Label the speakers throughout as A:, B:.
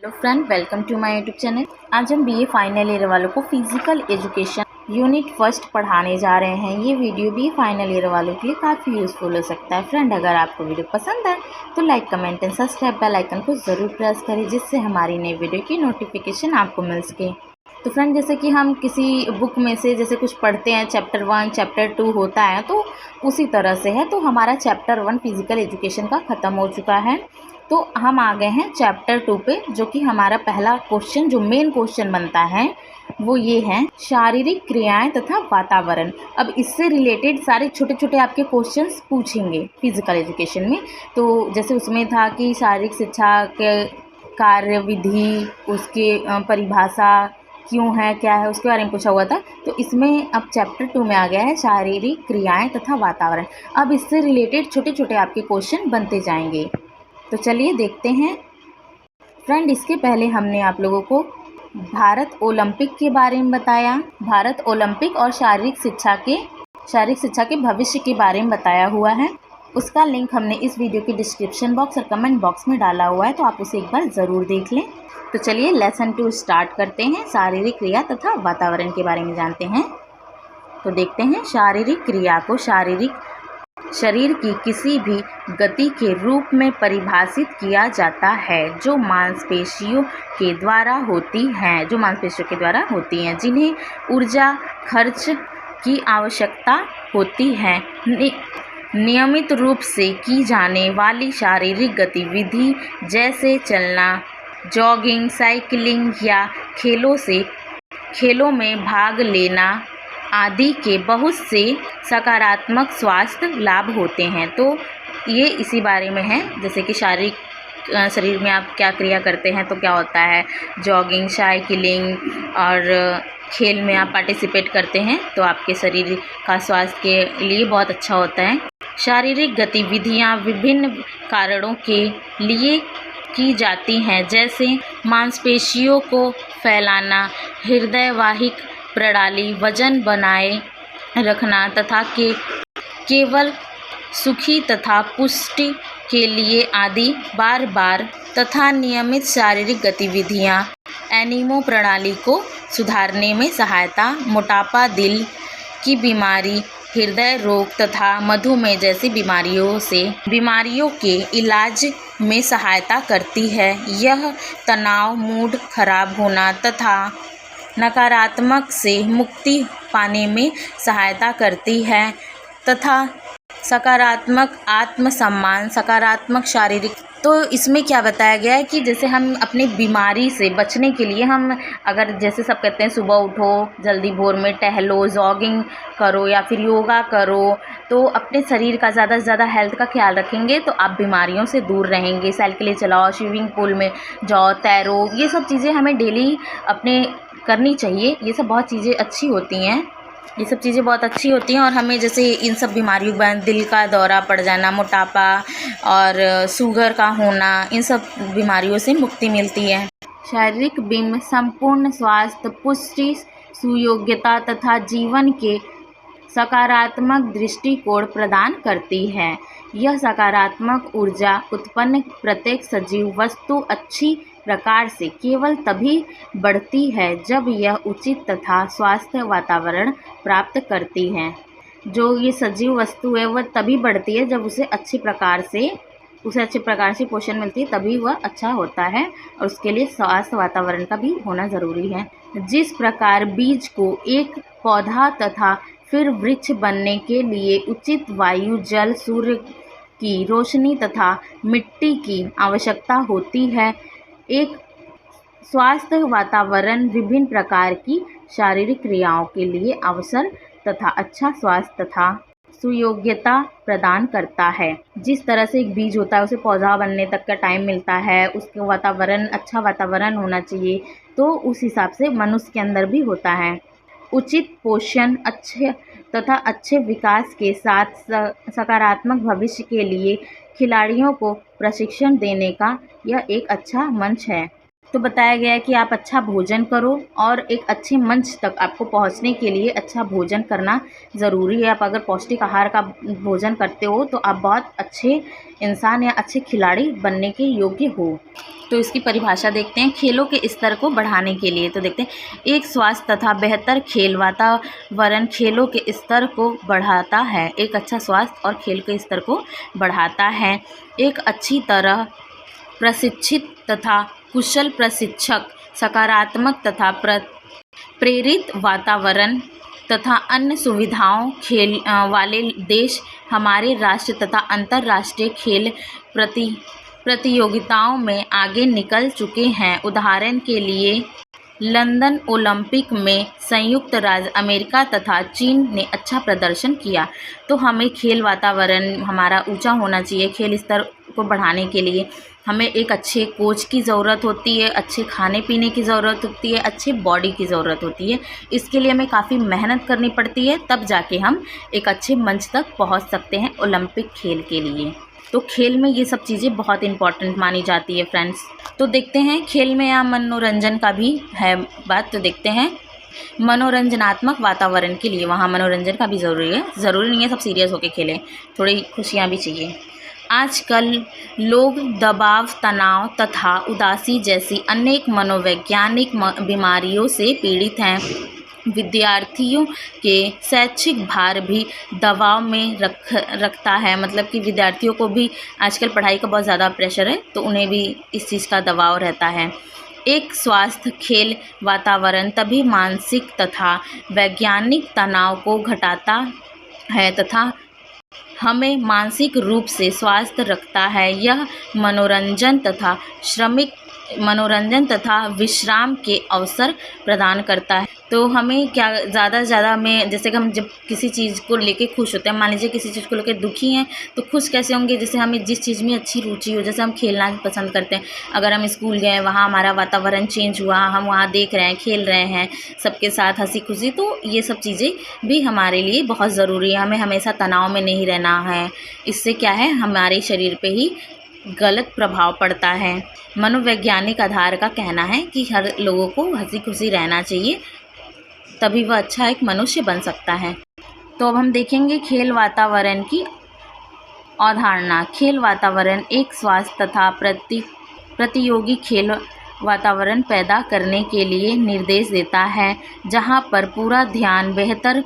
A: Hello friend, welcome to my YouTube channel. आज हम BA final year वालों को फिजिकल एजुकेशन यूनिट फर्स्ट पढ़ाने जा रहे हैं। ये वीडियो भी फाइनल ईयर वालों के लिए काफ़ी यूज़फुल हो सकता है। फ्रेंड, अगर आपको वीडियो पसंद है तो like, comment and subscribe bell icon को ज़रूर प्रेस करें, जिससे हमारी नई वीडियो की नोटिफिकेशन आपको मिल सके। तो फ्रेंड, जैसे कि हम किसी बुक में से जैसे कुछ पढ़ते हैं, चैप्टर 1 चैप्टर 2 होता है, तो उसी तरह से है। तो हमारा चैप्टर 1 फिजिकल एजुकेशन का ख़त्म हो चुका है। तो हम आ गए हैं चैप्टर 2 पे, जो कि हमारा पहला क्वेश्चन, जो मेन क्वेश्चन बनता है वो ये है, शारीरिक क्रियाएं तथा वातावरण। अब इससे रिलेटेड सारे छोटे छोटे आपके क्वेश्चंस पूछेंगे फिजिकल एजुकेशन में। तो जैसे उसमें था कि शारीरिक शिक्षा के कार्य विधि, उसके परिभाषा क्यों है, क्या है, उसके बारे में पूछा हुआ था। तो इसमें अब चैप्टर 2 में आ गया है शारीरिक क्रियाएं तथा वातावरण। अब इससे रिलेटेड छोटे छोटे आपके क्वेश्चन बनते जाएंगे। तो चलिए देखते हैं। फ्रेंड, इसके पहले हमने आप लोगों को भारत ओलंपिक के बारे में बताया। भारत ओलंपिक और शारीरिक शिक्षा के भविष्य के बारे में बताया हुआ है। उसका लिंक हमने इस वीडियो के डिस्क्रिप्शन बॉक्स और कमेंट बॉक्स में डाला हुआ है, तो आप उसे एक बार ज़रूर देख लें। तो चलिए लेसन 2 स्टार्ट करते हैं। शारीरिक क्रिया तथा वातावरण के बारे में जानते हैं। तो देखते हैं, शारीरिक क्रिया को शरीर की किसी भी गति के रूप में परिभाषित किया जाता है जो मांसपेशियों के द्वारा होती हैं, जिन्हें ऊर्जा खर्च की आवश्यकता होती है। नियमित रूप से की जाने वाली शारीरिक गतिविधि जैसे चलना, जॉगिंग, साइकिलिंग या खेलों में भाग लेना आदि के बहुत से सकारात्मक स्वास्थ्य लाभ होते हैं। तो ये इसी बारे में है, जैसे कि शरीर में आप क्या क्रिया करते हैं तो क्या होता है, जॉगिंग, साइकिलिंग और खेल में आप पार्टिसिपेट करते हैं तो आपके शरीर का स्वास्थ्य के लिए बहुत अच्छा होता है। शारीरिक गतिविधियाँ विभिन्न कारणों के लिए की जाती हैं, जैसे मांसपेशियों को फैलाना, हृदय वाहिक प्रणाली, वजन बनाए रखना तथा केवल सुखी तथा पुष्टि के लिए आदि। बार बार तथा नियमित शारीरिक गतिविधियाँ एनिमो प्रणाली को सुधारने में सहायता, मोटापा, दिल की बीमारी, हृदय रोग तथा मधुमेह जैसी बीमारियों के इलाज में सहायता करती है। यह तनाव, मूड खराब होना तथा नकारात्मक से मुक्ति पाने में सहायता करती है तथा सकारात्मक आत्मसम्मान, सकारात्मक शारीरिक। तो इसमें क्या बताया गया है कि जैसे हम अपनी बीमारी से बचने के लिए हम अगर जैसे सब कहते हैं सुबह उठो, जल्दी भोर में टहलो, जॉगिंग करो या फिर योगा करो, तो अपने शरीर का ज़्यादा से ज़्यादा हेल्थ का ख्याल रखेंगे तो आप बीमारियों से दूर रहेंगे। साइकिलें चलाओ, स्विमिंग पूल में जाओ, तैरो, ये सब चीज़ें हमें डेली अपने करनी चाहिए। ये सब बहुत चीज़ें अच्छी होती हैं, ये सब चीज़ें बहुत अच्छी होती हैं और हमें जैसे इन सब बीमारियों, दिल का दौरा पड़ जाना, मोटापा और शुगर का होना, इन सब बीमारियों से मुक्ति मिलती है। शारीरिक बिंब संपूर्ण स्वास्थ्य, पुष्टि, सुयोग्यता तथा जीवन के सकारात्मक दृष्टिकोण प्रदान करती है। यह सकारात्मक ऊर्जा उत्पन्न प्रत्येक सजीव वस्तु अच्छी प्रकार से केवल तभी बढ़ती है जब यह उचित तथा स्वस्थ वातावरण प्राप्त करती है। जो ये सजीव वस्तु है वह तभी बढ़ती है जब उसे अच्छे प्रकार से पोषण मिलती है, तभी वह अच्छा होता है और उसके लिए स्वास्थ्य वातावरण का भी होना ज़रूरी है। जिस प्रकार बीज को एक पौधा तथा फिर वृक्ष बनने के लिए उचित वायु, जल, सूर्य की रोशनी तथा मिट्टी की आवश्यकता होती है, एक स्वास्थ्य वातावरण विभिन्न प्रकार की शारीरिक क्रियाओं के लिए अवसर तथा अच्छा स्वास्थ्य तथा सुयोग्यता प्रदान करता है। जिस तरह से एक बीज होता है उसे पौधा बनने तक का टाइम मिलता है, उसके अच्छा वातावरण होना चाहिए, तो उस हिसाब से मनुष्य के अंदर भी होता है। उचित पोषण, अच्छे विकास के साथ सकारात्मक भविष्य के लिए खिलाड़ियों को प्रशिक्षण देने का यह एक अच्छा मंच है। तो बताया गया है कि आप अच्छा भोजन करो और एक अच्छे मंच तक आपको पहुंचने के लिए अच्छा भोजन करना ज़रूरी है। आप अगर पौष्टिक आहार का भोजन करते हो तो आप बहुत अच्छे इंसान या अच्छे खिलाड़ी बनने के योग्य हो। तो इसकी परिभाषा देखते हैं, खेलों के स्तर को बढ़ाने के लिए। तो देखते हैं, एक स्वस्थ तथा बेहतर खेल वातावरण खेलों के स्तर को बढ़ाता है। एक अच्छा स्वास्थ्य और खेल के स्तर को बढ़ाता है। एक अच्छी तरह प्रशिक्षित तथा कुशल प्रशिक्षक, सकारात्मक तथा प्रेरित वातावरण तथा अन्य सुविधाओं खेल वाले देश हमारे राष्ट्र तथा अंतर्राष्ट्रीय खेल प्रतियोगिताओं में आगे निकल चुके हैं। उदाहरण के लिए लंदन ओलंपिक में संयुक्त राज्य अमेरिका तथा चीन ने अच्छा प्रदर्शन किया। तो हमें खेल वातावरण हमारा ऊंचा होना चाहिए। खेल स्तर को बढ़ाने के लिए हमें एक अच्छे कोच की ज़रूरत होती है, अच्छे खाने पीने की ज़रूरत होती है, अच्छे बॉडी की ज़रूरत होती है। इसके लिए हमें काफ़ी मेहनत करनी पड़ती है, तब जाके हम एक अच्छे मंच तक पहुंच सकते हैं ओलंपिक खेल के लिए। तो खेल में ये सब चीज़ें बहुत इम्पॉर्टेंट मानी जाती है फ्रेंड्स। तो देखते हैं, खेल में या मनोरंजन का भी है बात। तो देखते हैं, मनोरंजनात्मक वातावरण के लिए वहाँ मनोरंजन का भी ज़रूरी है। ज़रूरी नहीं है सब सीरियस होकर खेलें, थोड़ी खुशियाँ भी चाहिए। आजकल लोग दबाव, तनाव तथा उदासी जैसी अनेक मनोवैज्ञानिक बीमारियों से पीड़ित हैं। विद्यार्थियों के शैक्षिक भार भी दबाव में रखता है। मतलब कि विद्यार्थियों को भी आजकल पढ़ाई का बहुत ज़्यादा प्रेशर है, तो उन्हें भी इस चीज़ का दबाव रहता है। एक स्वस्थ खेल वातावरण तभी मानसिक तथा वैज्ञानिक तनाव को घटाता है तथा हमें मानसिक रूप से स्वस्थ रखता है। यह मनोरंजन तथा विश्राम के अवसर प्रदान करता है। तो हमें क्या ज़्यादा से ज़्यादा हमें, जैसे कि हम जब किसी चीज़ को लेके खुश होते हैं, मान लीजिए किसी चीज़ को लेकर दुखी हैं, तो खुश कैसे होंगे? जैसे हमें जिस चीज़ में अच्छी रुचि हो, जैसे हम खेलना पसंद करते हैं। अगर हम स्कूल गए, वहाँ हमारा वातावरण चेंज हुआ, हम वहाँ देख रहे हैं, खेल रहे हैं सबके साथ हंसी खुशी, तो ये सब चीज़ें भी हमारे लिए बहुत ज़रूरी है। हमें हमेशा तनाव में नहीं रहना है। इससे क्या है, हमारे शरीर पे ही गलत प्रभाव पड़ता है। मनोवैज्ञानिक आधार का कहना है कि हर लोगों को हंसी खुशी रहना चाहिए, तभी वह अच्छा एक मनुष्य बन सकता है। तो अब हम देखेंगे खेल वातावरण की अवधारणा। खेल वातावरण एक स्वास्थ्य तथा प्रतियोगी खेल वातावरण पैदा करने के लिए निर्देश देता है, जहां पर पूरा ध्यान बेहतर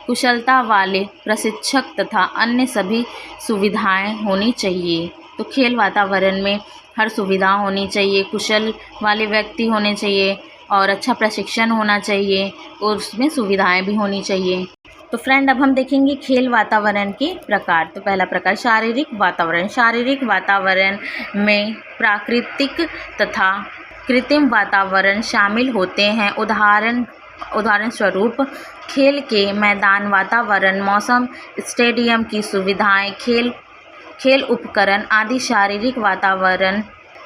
A: कुशलता वाले प्रशिक्षक तथा अन्य सभी सुविधाएं होनी चाहिए। तो खेल वातावरण में हर सुविधा होनी चाहिए, कुशल वाले व्यक्ति होने चाहिए और अच्छा प्रशिक्षण होना चाहिए और उसमें सुविधाएं भी होनी चाहिए। तो फ्रेंड, अब हम देखेंगे खेल वातावरण के प्रकार। तो पहला प्रकार शारीरिक वातावरण। शारीरिक वातावरण में प्राकृतिक तथा कृत्रिम वातावरण शामिल होते हैं। उदाहरण स्वरूप खेल के मैदान वातावरण, मौसम, स्टेडियम की सुविधाएं, खेल उपकरण आदि। शारीरिक वातावरण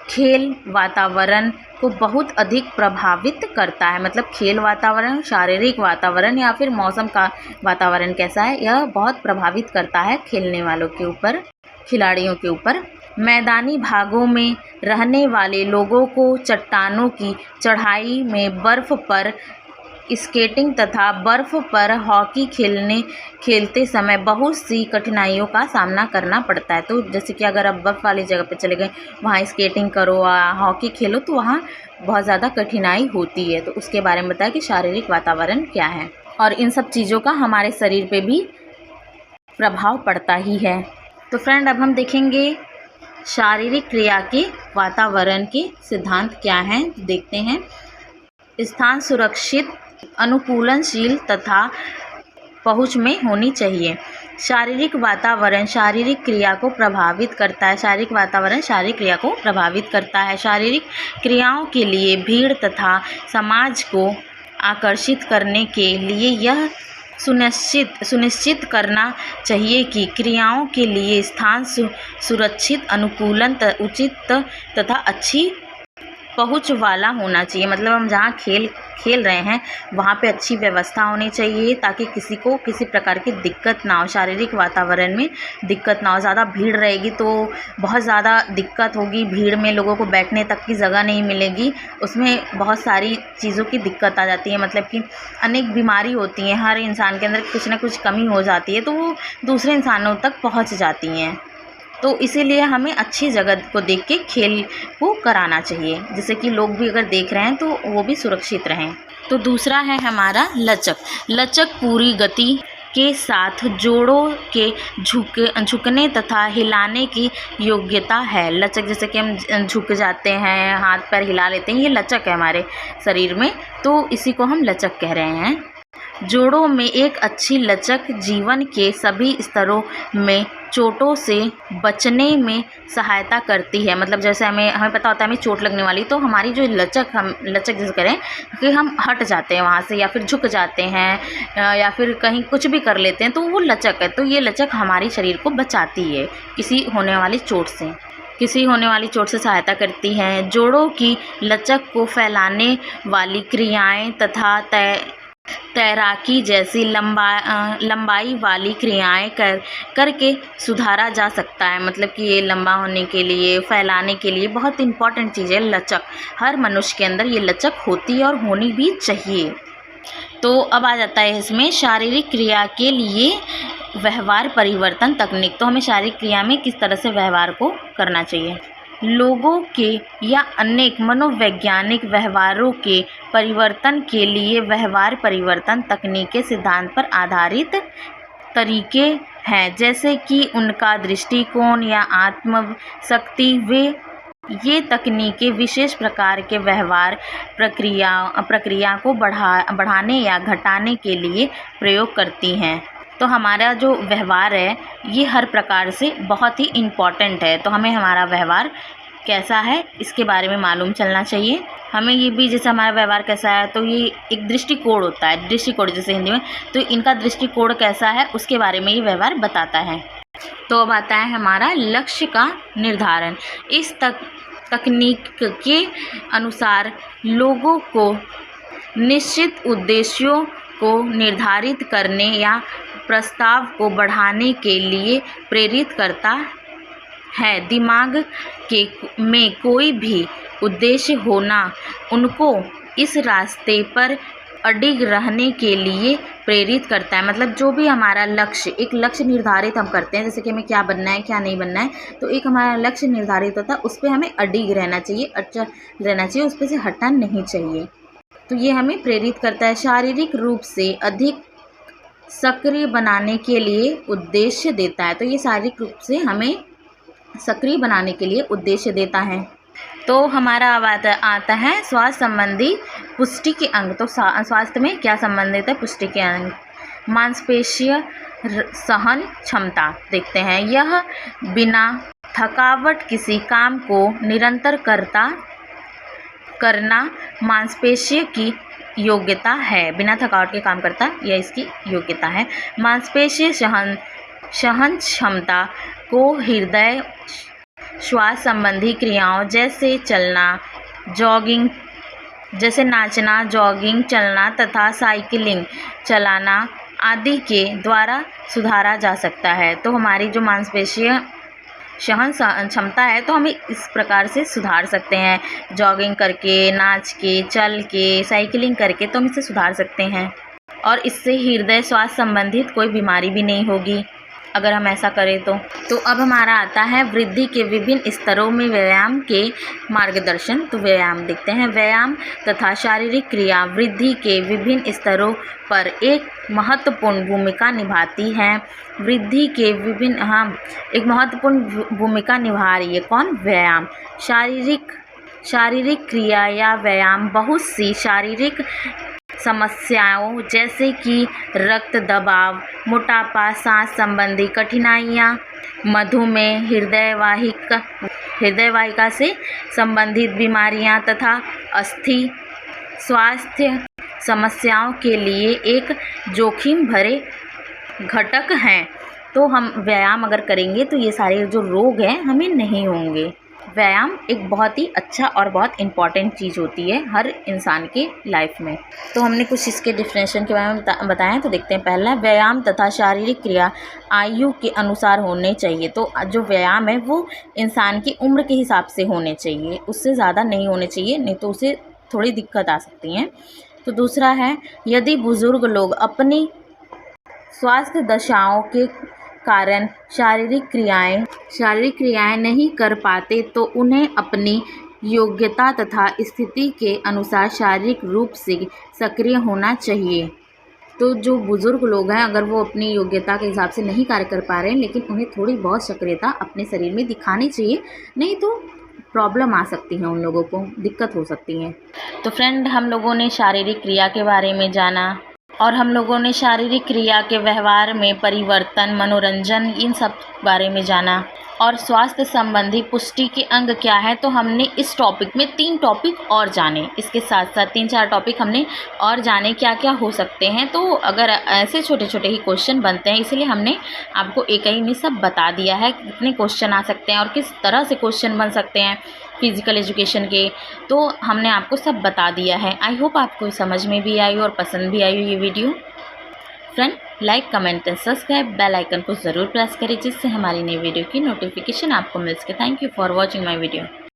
A: खेल वातावरण को बहुत अधिक प्रभावित करता है। मतलब खेल वातावरण, शारीरिक वातावरण या फिर मौसम का वातावरण कैसा है, यह बहुत प्रभावित करता है खेलने वालों के ऊपर, खिलाड़ियों के ऊपर। मैदानी भागों में रहने वाले लोगों को चट्टानों की चढ़ाई में, बर्फ पर स्केटिंग तथा बर्फ पर हॉकी खेलते समय बहुत सी कठिनाइयों का सामना करना पड़ता है। तो जैसे कि अगर आप बर्फ़ वाली जगह पे चले गए, वहाँ स्केटिंग करो, हॉकी खेलो, तो वहाँ बहुत ज़्यादा कठिनाई होती है। तो उसके बारे में बताया कि शारीरिक वातावरण क्या है, और इन सब चीज़ों का हमारे शरीर पे भी प्रभाव पड़ता ही है। तो फ्रेंड, अब हम देखेंगे शारीरिक क्रिया के वातावरण के सिद्धांत क्या हैं। देखते हैं। स्थान सुरक्षित, अनुकूलनशील तथा पहुँच में होनी चाहिए। शारीरिक वातावरण शारीरिक क्रिया को प्रभावित करता है। शारीरिक वातावरण शारीरिक क्रिया को प्रभावित करता है। शारीरिक क्रियाओं के लिए भीड़ तथा समाज को आकर्षित करने के लिए यह सुनिश्चित करना चाहिए कि क्रियाओं के लिए स्थान सुरक्षित, अनुकूलन उचित तथा अच्छी पहुँच वाला होना चाहिए। मतलब हम जहाँ खेल रहे हैं वहाँ पे अच्छी व्यवस्था होनी चाहिए ताकि किसी को किसी प्रकार की दिक्कत ना हो, शारीरिक वातावरण में दिक्कत ना हो। ज़्यादा भीड़ रहेगी तो बहुत ज़्यादा दिक्कत होगी, भीड़ में लोगों को बैठने तक की जगह नहीं मिलेगी, उसमें बहुत सारी चीज़ों की दिक्कत आ जाती है। मतलब कि अनेक बीमारी होती हैं, हर इंसान के अंदर कुछ ना कुछ कमी हो जाती है तो वो दूसरे इंसानों तक पहुँच जाती हैं। तो इसीलिए हमें अच्छी जगह को देख के खेल को कराना चाहिए, जिससे कि लोग भी अगर देख रहे हैं तो वो भी सुरक्षित रहें। तो दूसरा है हमारा लचक। लचक पूरी गति के साथ जोड़ों के झुकने तथा हिलाने की योग्यता है। लचक जैसे कि हम झुक जाते हैं, हाथ पैर हिला लेते हैं, ये लचक है हमारे शरीर में, तो इसी को हम लचक कह रहे हैं। जोड़ों में एक अच्छी लचक जीवन के सभी स्तरों में चोटों से बचने में सहायता करती है। मतलब जैसे हमें पता होता है हमें चोट लगने वाली, तो हमारी जो हम लचक जैसे करें कि हम हट जाते हैं वहाँ से या फिर झुक जाते हैं या फिर कहीं कुछ भी कर लेते हैं, तो वो लचक है। तो ये लचक हमारी शरीर को बचाती है किसी होने वाली चोट से सहायता करती है। जोड़ों की लचक को फैलाने वाली क्रियाएं तथा तैराकी जैसी लंबाई वाली क्रियाएं करके सुधारा जा सकता है। मतलब कि ये लंबा होने के लिए, फैलाने के लिए बहुत इम्पॉर्टेंट चीज़ है लचक। हर मनुष्य के अंदर ये लचक होती है और होनी भी चाहिए। तो अब आ जाता है इसमें शारीरिक क्रिया के लिए व्यवहार परिवर्तन तकनीक। तो हमें शारीरिक क्रिया में किस तरह से व्यवहार को करना चाहिए। लोगों के या अनेक मनोवैज्ञानिक व्यवहारों के परिवर्तन के लिए व्यवहार परिवर्तन तकनीक के सिद्धांत पर आधारित तरीके हैं, जैसे कि उनका दृष्टिकोण या आत्मशक्ति। ये तकनीकें विशेष प्रकार के व्यवहार प्रक्रिया को बढ़ाने या घटाने के लिए प्रयोग करती हैं। तो हमारा जो व्यवहार है ये हर प्रकार से बहुत ही इम्पॉर्टेंट है। तो हमें हमारा व्यवहार कैसा है इसके बारे में मालूम चलना चाहिए। हमें ये भी, जैसे हमारा व्यवहार कैसा है, तो ये एक दृष्टिकोण होता है, दृष्टिकोण जैसे हिंदी में, तो इनका दृष्टिकोण कैसा है उसके बारे में ये व्यवहार बताता है। तो अब आता है हमारा लक्ष्य का निर्धारण। इस तकनीक के अनुसार लोगों को निश्चित उद्देश्यों को निर्धारित करने या प्रस्ताव को बढ़ाने के लिए प्रेरित करता है। दिमाग में कोई भी उद्देश्य होना उनको इस रास्ते पर अडिग रहने के लिए प्रेरित करता है। मतलब जो भी हमारा लक्ष्य, एक लक्ष्य निर्धारित हम करते हैं, जैसे कि हमें क्या बनना है क्या नहीं बनना है, तो एक हमारा लक्ष्य निर्धारित होता है, उस पर हमें अडिग रहना चाहिए, अच्छा रहना चाहिए, उस पर से हटना नहीं चाहिए। तो ये हमें प्रेरित करता है। शारीरिक रूप से अधिक सक्रिय बनाने के लिए उद्देश्य देता है। तो ये शारीरिक रूप से हमें सक्रिय बनाने के लिए उद्देश्य देता है। तो हमारा अब आता है स्वास्थ्य संबंधी पुष्टि के अंग। तो स्वास्थ्य में क्या संबंधित है? पुष्टि के अंग। मांसपेशीय सहन क्षमता देखते हैं। यह बिना थकावट किसी काम को निरंतर करना मांसपेशियों की योग्यता है। बिना थकावट के काम करता यह इसकी योग्यता है। मांसपेशीय सहन क्षमता को हृदय श्वास संबंधी क्रियाओं जैसे चलना, जॉगिंग, जैसे नाचना, जॉगिंग, चलना तथा साइकिलिंग चलाना आदि के द्वारा सुधारा जा सकता है। तो हमारी जो मांसपेशीय सहन क्षमता है तो हमें इस प्रकार से सुधार सकते हैं, जॉगिंग करके, नाच के, चल के, साइकिलिंग करके, तो हम इसे सुधार सकते हैं। और इससे हृदय स्वास्थ्य संबंधित कोई बीमारी भी नहीं होगी अगर हम ऐसा करें तो अब हमारा आता है वृद्धि के विभिन्न स्तरों में व्यायाम के मार्गदर्शन। तो व्यायाम देखते हैं। व्यायाम तथा शारीरिक क्रिया वृद्धि के विभिन्न स्तरों पर एक महत्वपूर्ण भूमिका निभाती हैं। वृद्धि के विभिन्न एक महत्वपूर्ण भूमिका निभा रही है कौन? व्यायाम। शारीरिक क्रिया या व्यायाम बहुत सी शारीरिक समस्याओं जैसे कि रक्त दबाव, मोटापा, सांस संबंधी कठिनाइयाँ, मधुमेह, हृदय-वाहिका से संबंधित बीमारियाँ तथा अस्थि स्वास्थ्य समस्याओं के लिए एक जोखिम भरे घटक हैं। तो हम व्यायाम अगर करेंगे तो ये सारे जो रोग हैं हमें नहीं होंगे। व्यायाम एक बहुत ही अच्छा और बहुत इम्पॉर्टेंट चीज़ होती है हर इंसान के लाइफ में। तो हमने कुछ इसके डिफिनेशन के बारे में बताया, तो देखते हैं। पहला, व्यायाम तथा शारीरिक क्रिया आयु के अनुसार होने चाहिए। तो जो व्यायाम है वो इंसान की उम्र के हिसाब से होने चाहिए, उससे ज़्यादा नहीं होने चाहिए, नहीं तो उसे थोड़ी दिक्कत आ सकती हैं। तो दूसरा है, यदि बुज़ुर्ग लोग अपनी स्वास्थ्य दशाओं के कारण शारीरिक क्रियाएं नहीं कर पाते तो उन्हें अपनी योग्यता तथा स्थिति के अनुसार शारीरिक रूप से सक्रिय होना चाहिए। तो जो बुज़ुर्ग लोग हैं, अगर वो अपनी योग्यता के हिसाब से नहीं कार्य कर पा रहे हैं, लेकिन उन्हें थोड़ी बहुत सक्रियता अपने शरीर में दिखानी चाहिए, नहीं तो प्रॉब्लम आ सकती है, उन लोगों को दिक्कत हो सकती है। तो फ्रेंड, हम लोगों ने शारीरिक क्रिया के बारे में जाना और हम लोगों ने शारीरिक क्रिया के व्यवहार में परिवर्तन, मनोरंजन, इन सब बारे में जाना और स्वास्थ्य संबंधी पुष्टि के अंग क्या है। तो हमने इस टॉपिक में 3 टॉपिक और जाने, इसके साथ साथ 3-4 टॉपिक हमने और जाने क्या क्या हो सकते हैं। तो अगर ऐसे छोटे छोटे ही क्वेश्चन बनते हैं, इसलिए हमने आपको एक ही में सब बता दिया है कितने क्वेश्चन आ सकते हैं और किस तरह से क्वेश्चन बन सकते हैं फिज़िकल एजुकेशन के। तो हमने आपको सब बता दिया है। आई होप आपको समझ में भी आई और पसंद भी आई ये video. Friend, like, comment and subscribe, bell icon को ज़रूर प्रेस करें, जिससे हमारी नई वीडियो की नोटिफिकेशन आपको मिल सके। Thank you for watching my video.